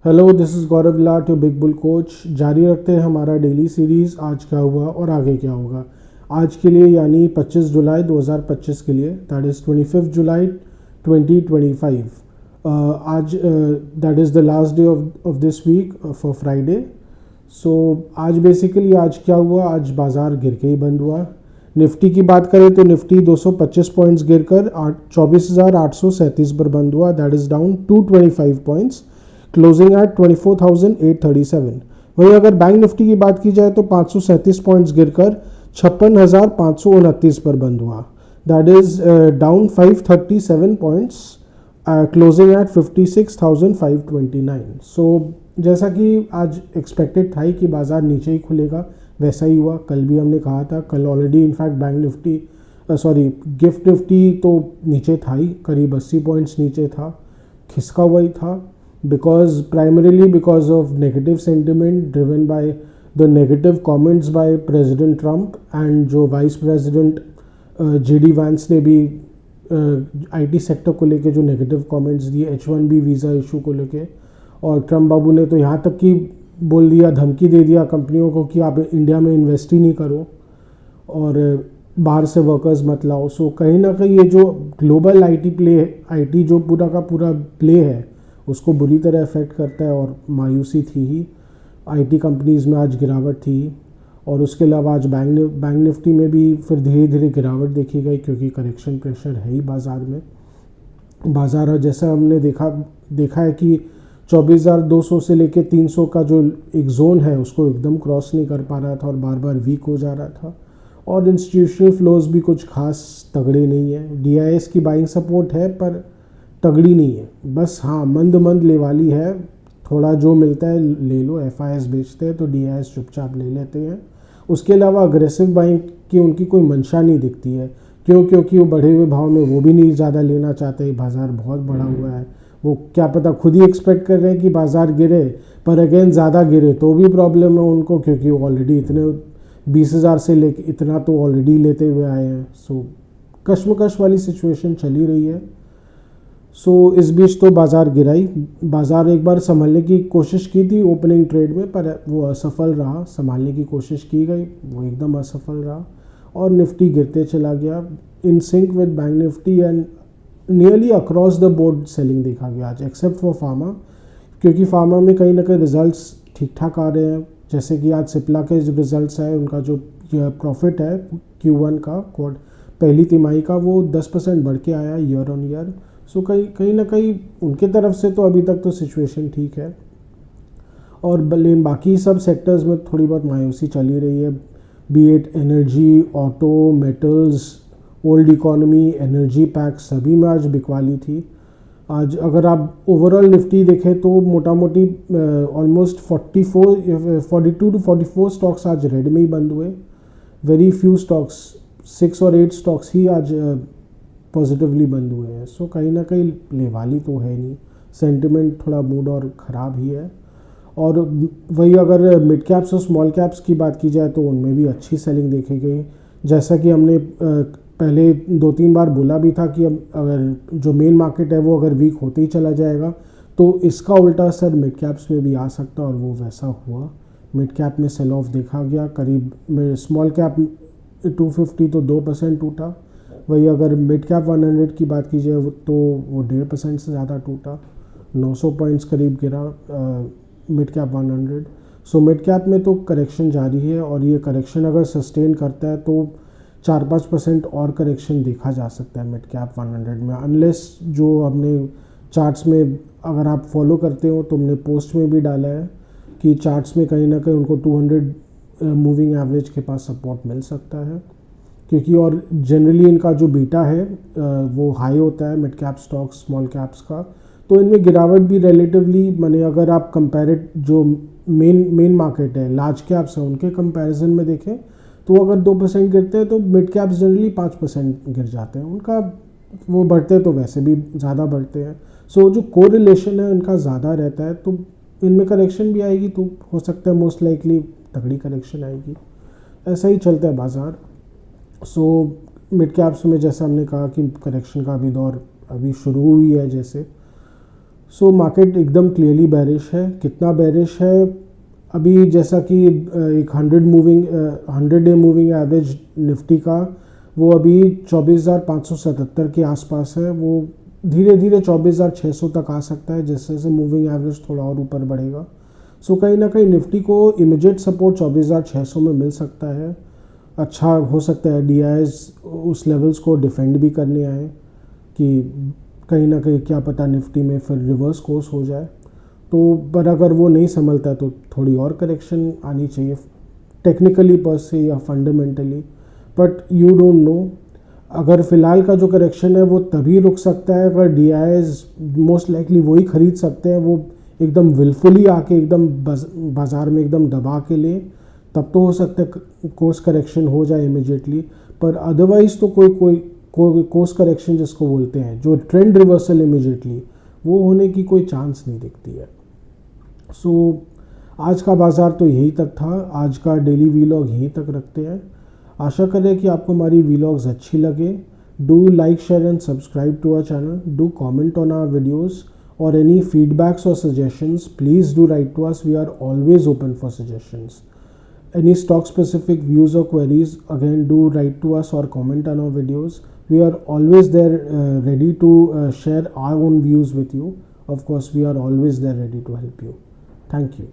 Hello, this is Gaurav Lat, your big bull coach. जारी रखते हैं हमारा डेली सीरीज़ आज क्या हुआ और आगे क्या होगा। आज के लिए यानी 25 जुलाई 2025 के लिए, दैट इज़ 25 जुलाई 2025। आज that is the last day of this week for Friday. So आज बेसिकली आज क्या हुआ, आज बाज़ार गिर के ही बंद हुआ। निफ्टी की बात करें तो निफ्टी 225 पॉइंट्स गिरकर 24,837 पर बंद हुआ, that is down 225 points, closing at 24,837। वहीं अगर बैंक निफ्टी की बात की जाए तो 537 पॉइंट्स गिरकर 56,529 पर बंद हुआ, that is down 537 points, closing at 56,529। So जैसा कि आज एक्सपेक्टेड था ही कि बाज़ार नीचे ही खुलेगा, वैसा ही हुआ। कल भी हमने कहा था, कल already in fact bank Nifty gift Nifty तो नीचे था ही, करीब 80 पॉइंट्स नीचे था, खिसका हुआ ही था, primarily because of negative sentiment driven by the negative comments by President Trump, and जो वाइस प्रेसिडेंट JD Vance ने भी IT सेक्टर को लेके जो नेगेटिव कमेंट्स दिए H1B वीज़ा इशू को लेके, और ट्रम्प बाबू ने तो यहाँ तक कि बोल दिया, धमकी दे दिया कंपनियों को कि आप इंडिया में इन्वेस्ट ही नहीं करो और बाहर से वर्कर्स मत लाओ। सो कहीं ना कहीं ये जो ग्लोबल IT जो पूरा का पूरा प्ले है उसको बुरी तरह अफेक्ट करता है, और मायूसी थी ही। IT कंपनीज़ में आज गिरावट थी, और उसके अलावा आज बैंक निफ्टी में भी फिर धीरे धीरे गिरावट देखी गई, क्योंकि करेक्शन प्रेशर है ही बाज़ार में। बाज़ार जैसा हमने देखा है कि 24,200 से लेके 300 का जो एक जोन है उसको एकदम क्रॉस नहीं कर पा रहा था और बार बार वीक हो जा रहा था, और इंस्टीट्यूशनल फ्लोज भी कुछ खास तगड़े नहीं है। DIS की बाइंग सपोर्ट है पर तगड़ी नहीं है, बस हाँ मंद ले वाली है, थोड़ा जो मिलता है ले लो। FIS बेचते हैं तो DIS चुपचाप ले लेते हैं। उसके अलावा अग्रेसिव बाइंग की उनकी कोई मंशा नहीं दिखती है। क्योंकि वो बढ़े हुए भाव में वो भी नहीं ज़्यादा लेना चाहते, बाज़ार बहुत बढ़ा हुआ है। वो क्या पता खुद ही एक्सपेक्ट कर रहे हैं कि बाज़ार गिरे, पर अगेन ज़्यादा गिरे तो भी प्रॉब्लम है उनको, क्योंकि वो ऑलरेडी इतने 20,000 से लेके इतना तो ऑलरेडी लेते हुए आए हैं। सो कश्मकश वाली सिचुएशन चली रही है। सो इस बीच तो बाज़ार गिराई। बाज़ार एक बार संभलने की कोशिश की थी ओपनिंग ट्रेड में, पर वो असफल रहा। संभालने की कोशिश की गई, वो एकदम असफल रहा, और निफ्टी गिरते चला गया in sync with bank Nifty, and nearly across the board selling देखा गया आज, एक्सेप्ट फॉर फार्मा, क्योंकि फार्मा में कहीं ना कहीं रिजल्ट्स ठीक ठाक आ रहे हैं। जैसे कि आज सिप्ला के जो रिजल्ट्स है, उनका जो प्रॉफिट है Q1 का, पहली तिमाही का, वो 10% बढ़ के आया ईयर ऑन ईयर। सो कहीं ना कहीं उनके तरफ से तो अभी तक तो सिचुएशन ठीक है, और बाकी सब सेक्टर्स में थोड़ी बहुत मायूसी चली रही है, B it energy, auto, metals, old economy, energy pack, सभी में आज बिकवाली थी। आज अगर आप ओवरऑल निफ्टी देखें तो मोटा मोटी ऑलमोस्ट 42 to 44 स्टॉक्स आज रेड में ही बंद हुए। वेरी फ्यू स्टॉक्स, 6 और 8 स्टॉक्स ही आज पॉजिटिवली बंद हुए हैं। सो कहीं ना कहीं लेवाली तो है नहीं, सेंटिमेंट थोड़ा मूड और ख़राब ही है। और वही अगर मिड कैप्स और स्मॉल कैप्स की बात की जाए तो उनमें भी अच्छी सेलिंग देखी गई। जैसा कि हमने पहले 2-3 बार बोला भी था कि अब अगर जो मेन मार्केट है वो अगर वीक होते ही चला जाएगा तो इसका उल्टा असर मिड कैप्स में भी आ सकता है, और वो वैसा हुआ। मिड कैप में सेल ऑफ देखा गया, करीब स्मॉल कैप 250 तो 2% टूटा। वही अगर मिड कैप 100 की बात की जाए तो वो 1.5% से ज़्यादा टूटा, 900 पॉइंट्स करीब गिरा mid cap 100। So mid cap में तो करेक्शन जारी है, और ये करेक्शन अगर सस्टेन करता है तो 4-5% और करेक्शन देखा जा सकता है मिड कैप 100 में, अनलेस जो हमने चार्ट्स में अगर आप फॉलो करते हो तो हमने पोस्ट में भी डाला है कि चार्ट्स में कहीं ना कहीं उनको 200 मूविंग एवरेज के पास सपोर्ट मिल सकता है, क्योंकि और जनरली इनका जो बीटा है वो हाई होता है mid cap stocks small caps का। तो इनमें गिरावट भी रिलेटिवली, माने अगर आप कंपेरेट जो मेन मार्केट है लार्ज कैप्स है उनके कंपैरिजन में देखें तो अगर 2% गिरते हैं तो मिड कैप्स जनरली 5% गिर जाते हैं उनका, वो बढ़ते तो वैसे भी ज़्यादा बढ़ते हैं। सो जो कोरिलेशन है उनका ज़्यादा रहता है, तो इनमें करेक्शन भी आएगी तो हो सकता है मोस्ट लाइकली तगड़ी करेक्शन आएगी। ऐसा ही चलता है बाज़ार। सो मिड कैप्स में जैसा हमने कहा कि करेक्शन का अभी दौर अभी शुरू हुई है जैसे, सो मार्केट एकदम क्लियरली बेरिश है। कितना बेरिश है अभी, जैसा कि एक 100 डे मूविंग एवरेज निफ्टी का वो अभी 24,577 के आसपास है। वो धीरे धीरे 24,600 तक आ सकता है जैसे जैसे मूविंग एवरेज थोड़ा और ऊपर बढ़ेगा। सो कहीं ना कहीं निफ्टी को इमीडिएट सपोर्ट 24,600 में मिल सकता है। अच्छा हो सकता है DIs उस लेवल्स को डिफेंड भी करने आए कि कहीं ना कहीं क्या पता निफ्टी में फिर रिवर्स कोर्स हो जाए। तो पर अगर वो नहीं संभलता है तो थोड़ी और करेक्शन आनी चाहिए टेक्निकली पर से या fundamentally, but you don't know. अगर फ़िलहाल का जो करेक्शन है वो तभी रुक सकता है अगर DIs मोस्ट लाइकली वही खरीद सकते हैं, वो एकदम विलफुली आके एकदम बाज़ार में एकदम दबा के ले, तब तो हो सकता है कोर्स करेक्शन हो जाए इमिजिएटली। पर अदरवाइज़ तो कोई कोर्स करेक्शन जिसको बोलते हैं, जो ट्रेंड रिवर्सल इमिजिएटली, वो होने की कोई चांस नहीं दिखती है। सो आज का बाज़ार तो यहीं तक था। आज का डेली वीलॉग यहीं तक रखते हैं। आशा करें कि आपको हमारी वीलॉग्स अच्छी लगे। Do like, share and subscribe to our channel. Do comment on our videos or any feedbacks or suggestions, please do write to us. We are always open for suggestions. Any stock specific views or queries, again do write to us or comment on our videos. We are always there ready to share our own views with you. Of course, we are always there ready to help you. Thank you.